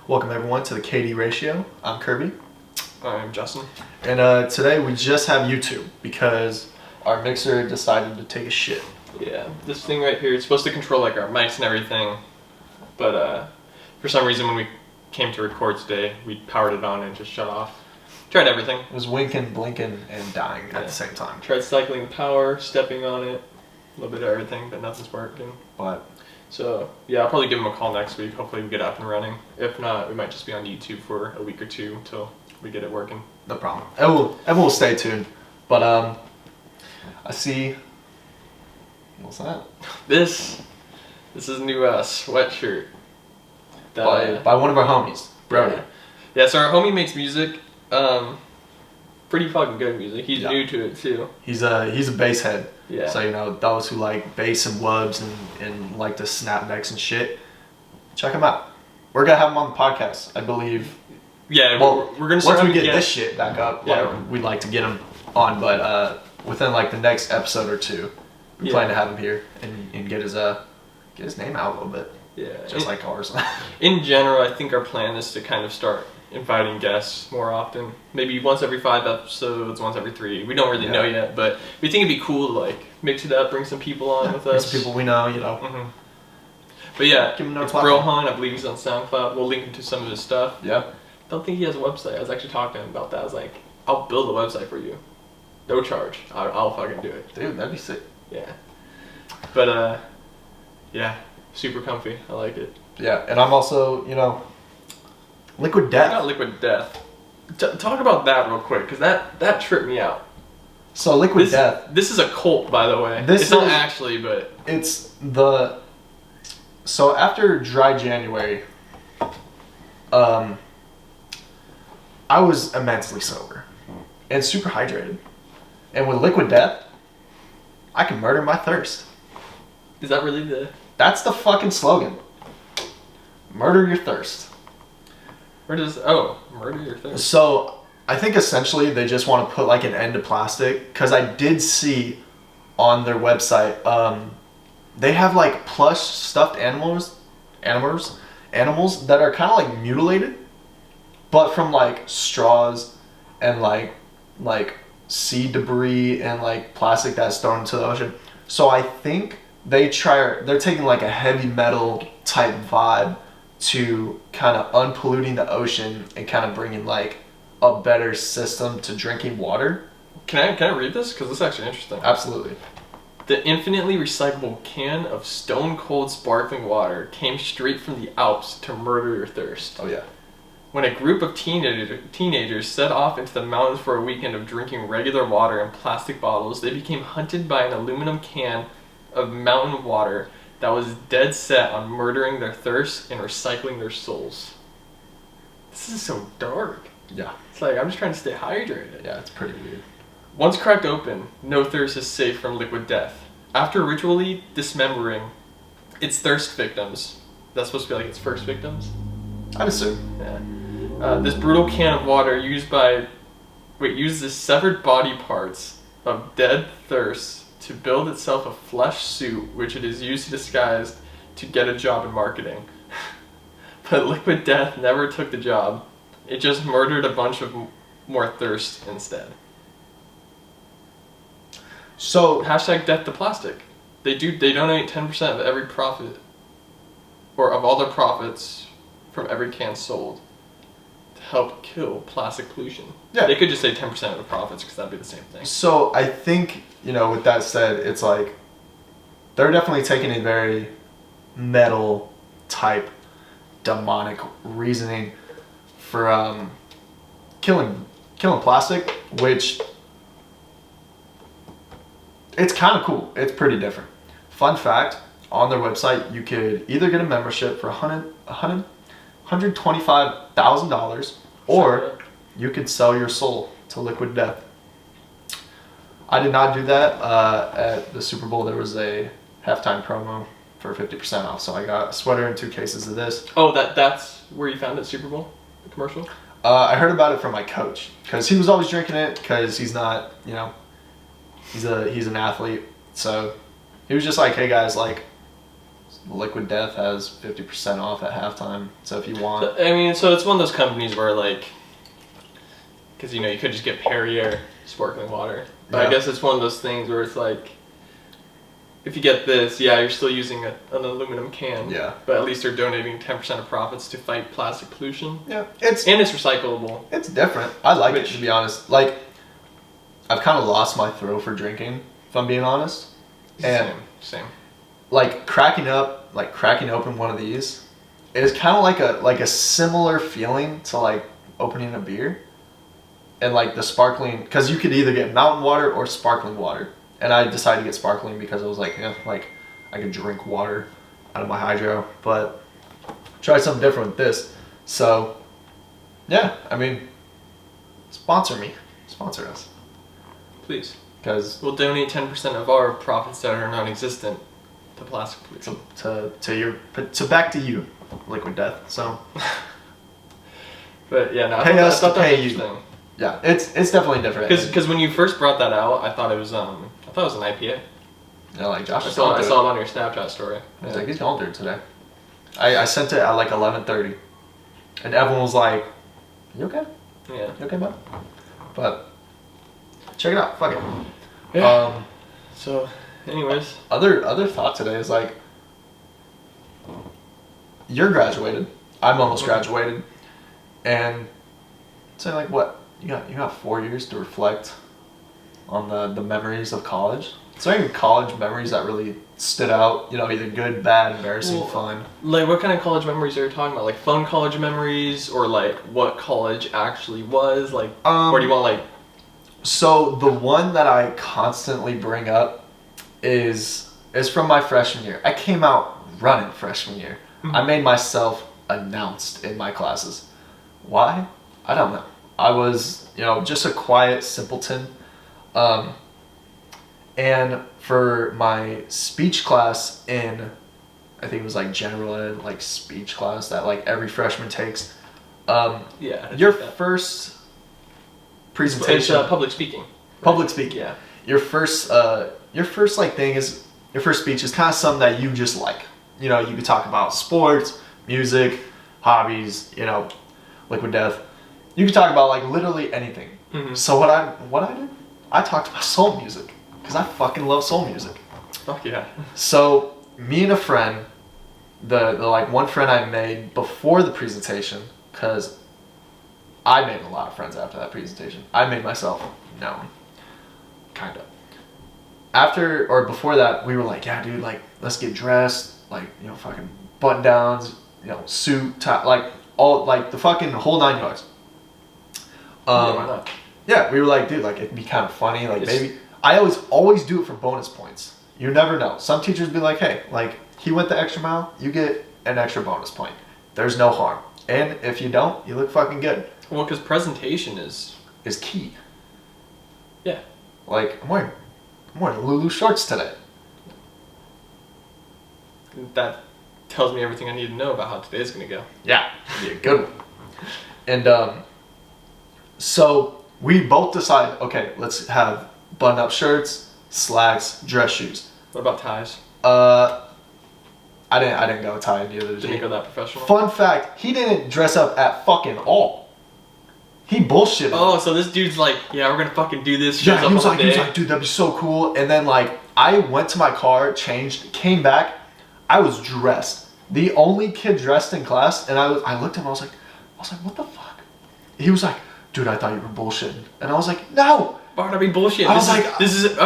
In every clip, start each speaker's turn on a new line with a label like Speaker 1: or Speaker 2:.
Speaker 1: Welcome everyone to the KD Ratio. I'm Kirby.
Speaker 2: I'm Justin.
Speaker 1: And today we just have YouTube because our mixer decided to take a shit.
Speaker 2: Yeah, this thing right here is supposed to control like our mics and everything, but for some reason when we came to record today, we powered it on and it just shut off. Tried everything.
Speaker 1: It was winking, blinking, and dying at the same time.
Speaker 2: Tried cycling the power, stepping on it, a little bit of everything, but nothing's working. So, yeah, I'll probably give him a call next week. Hopefully we get up and running. If not, we might just be on YouTube for a week or two until we get it working.
Speaker 1: No problem. Everyone will stay tuned. But, I see... What's that?
Speaker 2: This is a new sweatshirt.
Speaker 1: By one of our homies, Brohaun.
Speaker 2: Yeah, so our homie makes music. Pretty fucking good music. He's new to it, too.
Speaker 1: He's a bass head.
Speaker 2: Yeah.
Speaker 1: So, those who like bass and wubs and like the snapbacks and shit, check him out. We're going to have him on the podcast, I believe.
Speaker 2: Yeah,
Speaker 1: well,
Speaker 2: we're going to start
Speaker 1: once we get this shit back up, we'd like to get him on, but within like the next episode or two, we plan to have him here and get his name out a little bit.
Speaker 2: Yeah.
Speaker 1: Just like ours.
Speaker 2: In general, I think our plan is to kind of start inviting guests more often. Maybe once every 5 episodes, once every 3. We don't really know yet, but we think it'd be cool to like mix it up, bring some people on with us.
Speaker 1: Some people we know,
Speaker 2: Mm-hmm. But yeah, it's Brohaun. I believe he's on Soundcloud. We'll link him to some of his stuff.
Speaker 1: Yeah.
Speaker 2: Don't think he has a website. I was actually talking to him about that. I was like, I'll build a website for you. No charge. I'll fucking do it.
Speaker 1: Dude, that'd be sick.
Speaker 2: Yeah. But, yeah. Super comfy. I like it.
Speaker 1: Yeah, and I'm also, Liquid Death.
Speaker 2: I got Liquid Death. Talk about that real quick, because that tripped me out.
Speaker 1: So Liquid Death.
Speaker 2: This is a cult, by the way. It's not actually, but...
Speaker 1: It's the... So after Dry January, I was immensely sober and super hydrated. And with Liquid Death, I can murder my thirst.
Speaker 2: Is that really the...
Speaker 1: That's the fucking slogan. Murder your thirst.
Speaker 2: Murder your thirst.
Speaker 1: So I think essentially they just want to put like an end to plastic, because I did see on their website they have like plush stuffed animals that are kind of like mutilated, but from like straws and like sea debris and like plastic that's thrown into the ocean. So I think they're taking like a heavy metal type vibe to kind of unpolluting the ocean and kind of bringing like a better system to drinking water.
Speaker 2: Can I read this? Because this is actually interesting.
Speaker 1: Absolutely.
Speaker 2: The infinitely recyclable can of stone cold sparkling water came straight from the Alps to murder your thirst.
Speaker 1: Oh yeah.
Speaker 2: When a group of teenagers set off into the mountains for a weekend of drinking regular water in plastic bottles, they became hunted by an aluminum can of mountain water that was dead set on murdering their thirst and recycling their souls. This is so dark.
Speaker 1: Yeah.
Speaker 2: It's like, I'm just trying to stay hydrated.
Speaker 1: Yeah, it's pretty weird.
Speaker 2: Once cracked open, no thirst is safe from Liquid Death. After ritually dismembering its thirst victims, that's supposed to be like its first victims?
Speaker 1: I'd assume.
Speaker 2: Yeah. This brutal can of water uses severed body parts of dead thirst to build itself a flesh suit, which it is used to disguise to get a job in marketing. But Liquid Death never took the job. It just murdered a bunch of more thirst instead. So # death to plastic. They donate 10% of every profit, or of all their profits from every can sold, to help kill plastic pollution. Yeah. They could just say 10% of the profits, because that'd be the same thing.
Speaker 1: So I think, with that said, it's like they're definitely taking a very metal type demonic reasoning for killing plastic, which it's kind of cool. It's pretty different. Fun fact, on their website you could either get a membership for $125,000 or you could sell your soul to Liquid Death. I did not do that. At the Super Bowl there was a halftime promo for 50% off, so I got a sweater and 2 cases of this.
Speaker 2: Oh, that's where you found it, Super Bowl? The commercial?
Speaker 1: I heard about it from my coach, because he was always drinking it, because he's not, he's an athlete, so he was just like, hey guys, like, Liquid Death has 50% off at halftime. So if you want,
Speaker 2: So, I mean, so it's one of those companies where like, because you could just get Perrier sparkling water, but
Speaker 1: Yeah.
Speaker 2: I guess it's one of those things where it's like, if you get this, yeah, you're still using an aluminum can.
Speaker 1: Yeah.
Speaker 2: But at least they're donating 10% of profits to fight plastic pollution.
Speaker 1: yeah,
Speaker 2: And it's recyclable.
Speaker 1: it's different. I like it,
Speaker 2: Which-
Speaker 1: to be honest. Like, I've kind of lost my thrill for drinking, if I'm being honest. And
Speaker 2: Same.
Speaker 1: like cracking open one of these is kind of like a similar feeling to like opening a beer. And like the sparkling, because you could either get mountain water or sparkling water. And I decided to get sparkling because I was like, like I could drink water out of my hydro, but try something different with this. So, yeah, I mean, sponsor us,
Speaker 2: Please.
Speaker 1: because
Speaker 2: We'll donate 10% of our profits that are non-existent to plastic pollution.
Speaker 1: to back to you, Liquid Death. So,
Speaker 2: But yeah, no,
Speaker 1: Pay us
Speaker 2: I thought
Speaker 1: to
Speaker 2: that
Speaker 1: pay
Speaker 2: was
Speaker 1: you.
Speaker 2: interesting.
Speaker 1: yeah, it's definitely different.
Speaker 2: Because when you first brought that out, I thought it was an IPA.
Speaker 1: Like Josh
Speaker 2: I
Speaker 1: is
Speaker 2: saw
Speaker 1: going
Speaker 2: it
Speaker 1: through it.
Speaker 2: on your Snapchat story.
Speaker 1: I was like, he's going through it today. I sent it at like 11:30, and everyone was like, "You okay?
Speaker 2: Yeah.
Speaker 1: You okay, bud?" But check it out. Fuck it.
Speaker 2: Yeah. So, anyways,
Speaker 1: Other thought today is like, you're graduated. I'm almost graduated, and so like what you got 4 years to reflect on the memories of college. Is there any college memories that really stood out? Either good, bad, embarrassing,
Speaker 2: Well,
Speaker 1: fun.
Speaker 2: like, what kind of college memories are you talking about? Like fun college memories, or like what college actually was? Like, or do you want like?
Speaker 1: So the one that I constantly bring up is from my freshman year. I came out running freshman year. I made myself announced in my classes. Why? I don't know. I was, just a quiet simpleton. And for my speech class in, I think it was like general ed, like speech class that like every freshman takes.
Speaker 2: Yeah.
Speaker 1: Your first presentation.
Speaker 2: It's public speaking.
Speaker 1: Public speaking.
Speaker 2: Yeah.
Speaker 1: Your first like thing is your first speech is kind of something that you just like. You could talk about sports, music, hobbies. Liquid Death. You could talk about like literally anything.
Speaker 2: Mm-hmm.
Speaker 1: So what I did, I talked about soul music because I fucking love soul music.
Speaker 2: Fuck yeah.
Speaker 1: So me and a friend, the like one friend I made before the presentation, because I made a lot of friends after that presentation. I made myself known, kind of. After or before that, we were like, yeah, dude, like let's get dressed, like fucking button downs, suit, tie, like all like the fucking whole 9 yards.
Speaker 2: Yeah, why not?
Speaker 1: Yeah, we were like, dude, like it'd be kind of funny, like maybe. I always do it for bonus points. You never know. Some teachers be like, hey, like he went the extra mile, you get an extra bonus point. There's no harm. And if you don't, you look fucking good.
Speaker 2: Well, because presentation is
Speaker 1: key.
Speaker 2: Yeah.
Speaker 1: Like I'm wearing Lulu shorts today.
Speaker 2: That tells me everything I need to know about how today's gonna go.
Speaker 1: Yeah, it'd be a good one. And so we both decide, okay, let's have button-up shirts, slacks, dress shoes.
Speaker 2: What about ties?
Speaker 1: I didn't go tie neither did
Speaker 2: Didn't
Speaker 1: he.
Speaker 2: go that professional?
Speaker 1: Fun fact, he didn't dress up at fucking all. He bullshitted.
Speaker 2: Oh, so this dude's like, yeah, we're gonna fucking do this. shows
Speaker 1: Yeah,
Speaker 2: up
Speaker 1: he was
Speaker 2: on
Speaker 1: like, dude, that'd be so cool. And then like, I went to my car, changed, came back. I was dressed. The only kid dressed in class, and I looked at him. I was like, what the fuck? He was like, dude, I thought you were bullshitting. And I was like, no.
Speaker 2: Why would I be bullshit? I'm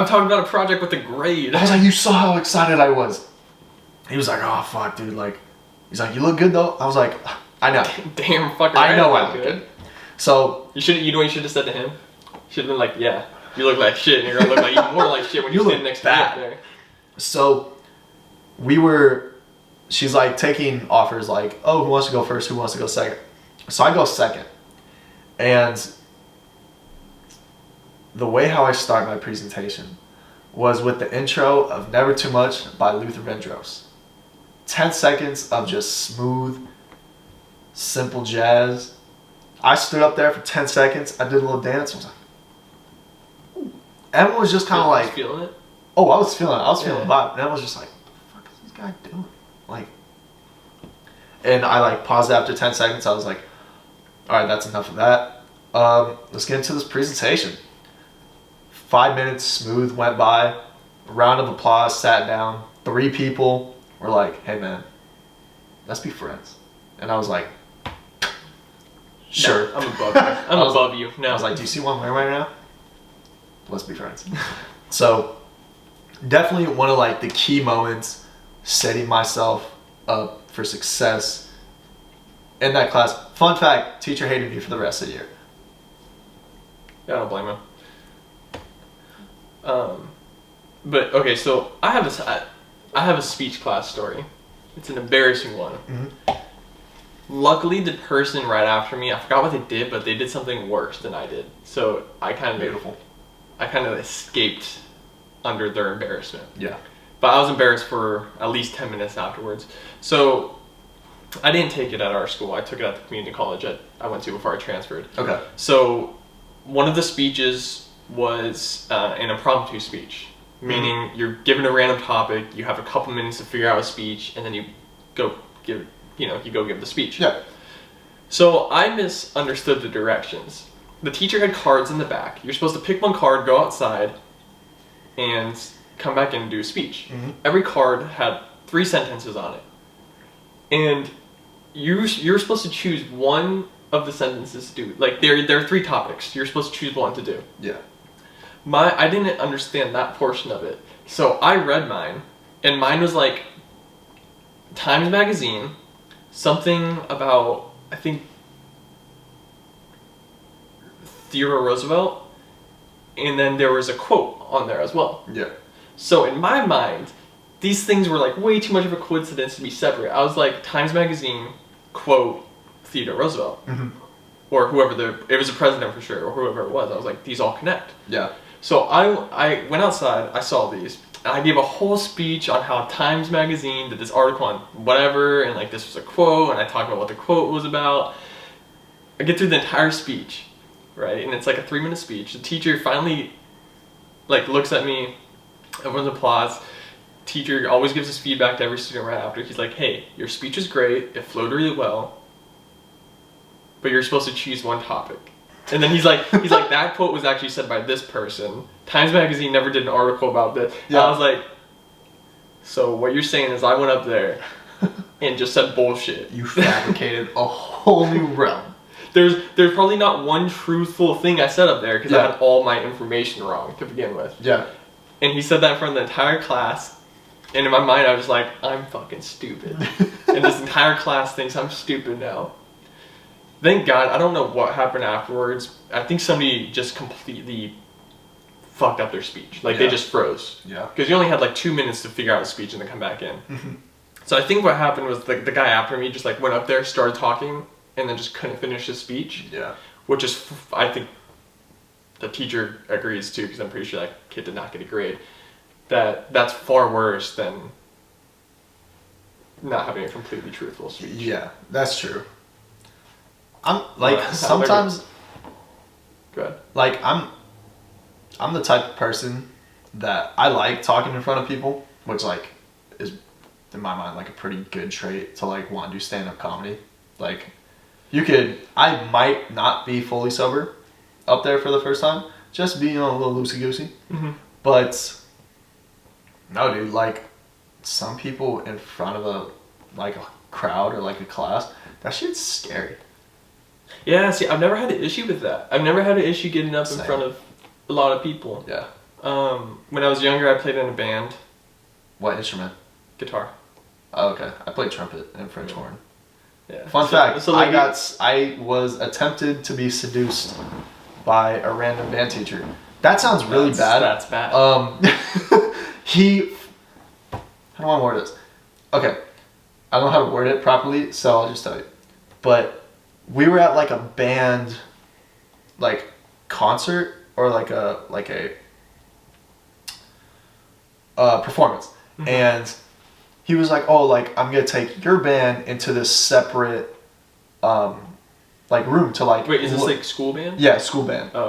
Speaker 2: talking about a project with a grade.
Speaker 1: I was like, you saw how excited I was. He was like, oh fuck, dude. Like, he's like, you look good though. I was like, I know.
Speaker 2: Damn fucking.
Speaker 1: I know I
Speaker 2: look
Speaker 1: look good. So
Speaker 2: you know what you should have said to him? Should have been like, yeah, you look like shit, and you're gonna look like even more like shit when you stand next to me up there.
Speaker 1: So she's like taking offers like, oh, who wants to go first? Who wants to go second? So I go second. And the way how I start my presentation was with the intro of Never Too Much by Luther Vandross. 10 seconds of just smooth, simple jazz. I stood up there for 10 seconds. I did a little dance. I was like, ooh. Everyone was just kind of like,
Speaker 2: feeling it.
Speaker 1: oh, I was feeling the vibe. And I was just like, what the fuck is this guy doing? Like, and I like paused after 10 seconds. I was like, all right, that's enough of that. Let's get into this presentation. 5 minutes smooth went by. A round of applause, sat down. 3 people were like, hey man, let's be friends. And I was like, sure.
Speaker 2: No, I'm above you. Above you. No.
Speaker 1: I was like, do you see what I'm wearing right now? Let's be friends. So definitely one of like the key moments setting myself up for success in that class. Fun fact, teacher hated me for the rest of the year.
Speaker 2: Yeah, I don't blame him. But okay, so I have a speech class story. It's an embarrassing one.
Speaker 1: Mm-hmm.
Speaker 2: Luckily, the person right after me, I forgot what they did, but they did something worse than I did. So I kind of escaped under their embarrassment.
Speaker 1: Yeah.
Speaker 2: But I was embarrassed for at least 10 minutes afterwards. So I didn't take it at our school. I took it at the community college I went to before I transferred.
Speaker 1: Okay.
Speaker 2: So one of the speeches was an impromptu speech, meaning you're given a random topic, you have a couple minutes to figure out a speech, and then you go give the speech.
Speaker 1: Yeah.
Speaker 2: So I misunderstood the directions. The teacher had cards in the back. You're supposed to pick one card, go outside, and come back in and do a speech.
Speaker 1: Mm-hmm.
Speaker 2: Every card had 3 sentences on it. And you're supposed to choose one of the sentences to do. Like, there are 3 topics. You're supposed to choose one to do.
Speaker 1: Yeah.
Speaker 2: I didn't understand that portion of it. So I read mine, and mine was like Times Magazine, something about, I think, Theodore Roosevelt, and then there was a quote on there as well.
Speaker 1: Yeah.
Speaker 2: So in my mind, these things were like way too much of a coincidence to be separate. I was like, Times Magazine, quote, Theodore Roosevelt.
Speaker 1: Mm-hmm.
Speaker 2: Or whoever it was a president for sure, or whoever it was. I was like, these all connect.
Speaker 1: Yeah.
Speaker 2: So I went outside, I saw these, and I gave a whole speech on how Times Magazine did this article on whatever, and like this was a quote, and I talked about what the quote was about. I get through the entire speech, right? And it's like a 3-minute speech. The teacher finally like looks at me, everyone's applause. Teacher always gives his feedback to every student right after. He's like, hey, your speech is great, it flowed really well, but you're supposed to choose one topic. And then he's like, that quote was actually said by this person. Times Magazine never did an article about this. Yeah. And I was like, so what you're saying is I went up there and just said bullshit.
Speaker 1: You fabricated a whole new realm.
Speaker 2: There's probably not one truthful thing I said up there because I had all my information wrong to begin with.
Speaker 1: Yeah.
Speaker 2: And he said that in front of the entire class. And in my mind, I was like, I'm fucking stupid. And this entire class thinks I'm stupid now. Thank God, I don't know what happened afterwards. I think somebody just completely fucked up their speech. Like, they just froze.
Speaker 1: Yeah.
Speaker 2: Because you only had like 2 minutes to figure out a speech and then come back in.
Speaker 1: Mm-hmm.
Speaker 2: So I think what happened was the guy after me just like went up there, started talking, and then just couldn't finish his speech.
Speaker 1: Yeah.
Speaker 2: Which is, I think, the teacher agrees too, because I'm pretty sure that kid did not get a grade. That's far worse than not having a completely truthful speech.
Speaker 1: Yeah, that's true. I'm like sometimes.
Speaker 2: Go ahead.
Speaker 1: Like I'm the type of person that I like talking in front of people, which like is in my mind like a pretty good trait to like want to do stand-up comedy. Like I might not be fully sober up there for the first time, just being a little loosey-goosey.
Speaker 2: Mm-hmm.
Speaker 1: But no, dude, like some people in front of a crowd or like a class, that shit's scary.
Speaker 2: Yeah, see, I've never had an issue with that. I've never had an issue getting up in front of a lot of people.
Speaker 1: Yeah.
Speaker 2: When I was younger, I played in a band.
Speaker 1: What instrument?
Speaker 2: Guitar.
Speaker 1: Oh, okay. I played trumpet and French horn.
Speaker 2: Yeah.
Speaker 1: Fun fact, I was attempted to be seduced by a random band teacher. That sounds really bad.
Speaker 2: That's bad.
Speaker 1: How do I want to word this? Okay. I don't know how to word it properly, so I'll just tell you. But we were at like a band concert or like a performance. Mm-hmm. And he was like, oh, like I'm gonna take your band into this separate room to like.
Speaker 2: Wait, is this like school band?
Speaker 1: Yeah, school band.
Speaker 2: Oh,